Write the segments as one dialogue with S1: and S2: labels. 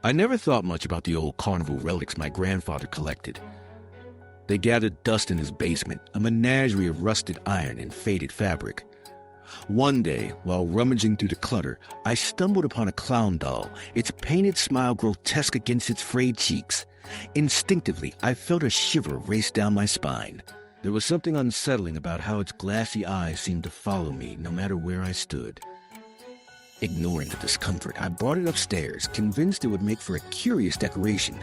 S1: I never thought much about the old carnival relics my grandfather collected. They gathered dust in his basement, a menagerie of rusted iron and faded fabric. One day, while rummaging through the clutter, I stumbled upon a clown doll, its painted smile grotesque against its frayed cheeks. Instinctively, I felt a shiver race down my spine. There was something unsettling about how its glassy eyes seemed to follow me no matter where I stood. Ignoring the discomfort, I brought it upstairs, convinced it would make for a curious decoration.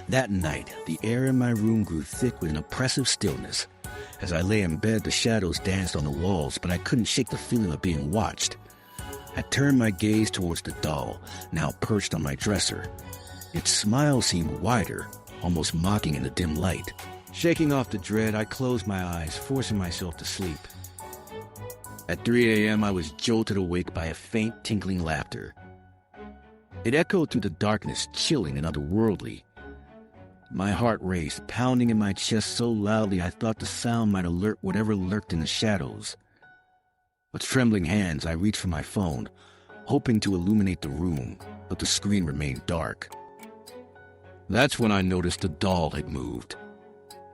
S1: That night, the air in my room grew thick with an oppressive stillness. As I lay in bed, the shadows danced on the walls, but I couldn't shake the feeling of being watched. I turned my gaze towards the doll, now perched on my dresser. Its smile seemed wider, almost mocking in the dim light. Shaking off the dread, I closed my eyes, forcing myself to sleep. At 3 a.m., I was jolted awake by a faint, tinkling laughter. It echoed through the darkness, chilling and otherworldly. My heart raced, pounding in my chest so loudly I thought the sound might alert whatever lurked in the shadows. With trembling hands, I reached for my phone, hoping to illuminate the room, but the screen remained dark. That's when I noticed the doll had moved.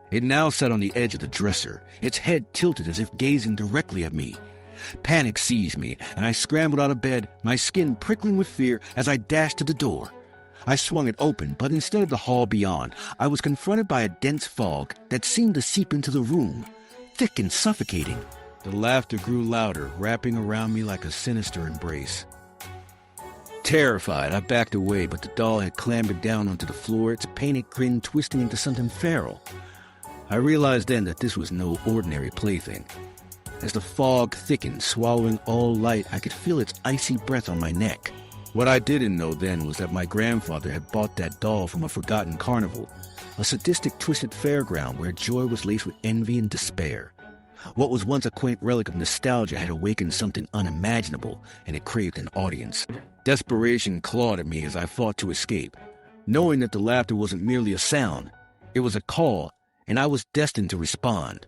S1: It now sat on the edge of the dresser, its head tilted as if gazing directly at me. Panic seized me, and I scrambled out of bed, my skin prickling with fear as I dashed to the door. I swung it open, but instead of the hall beyond, I was confronted by a dense fog that seemed to seep into the room, thick and suffocating. The laughter grew louder, wrapping around me like a sinister embrace. Terrified, I backed away, but the doll had clambered down onto the floor, its painted grin twisting into something feral. I realized then that this was no ordinary plaything. As the fog thickened, swallowing all light, I could feel its icy breath on my neck. What I didn't know then was that my grandfather had bought that doll from a forgotten carnival, a sadistic, twisted fairground where joy was laced with envy and despair. What was once a quaint relic of nostalgia had awakened something unimaginable, and it craved an audience. Desperation clawed at me as I fought to escape, knowing that the laughter wasn't merely a sound. It was a call, and I was destined to respond.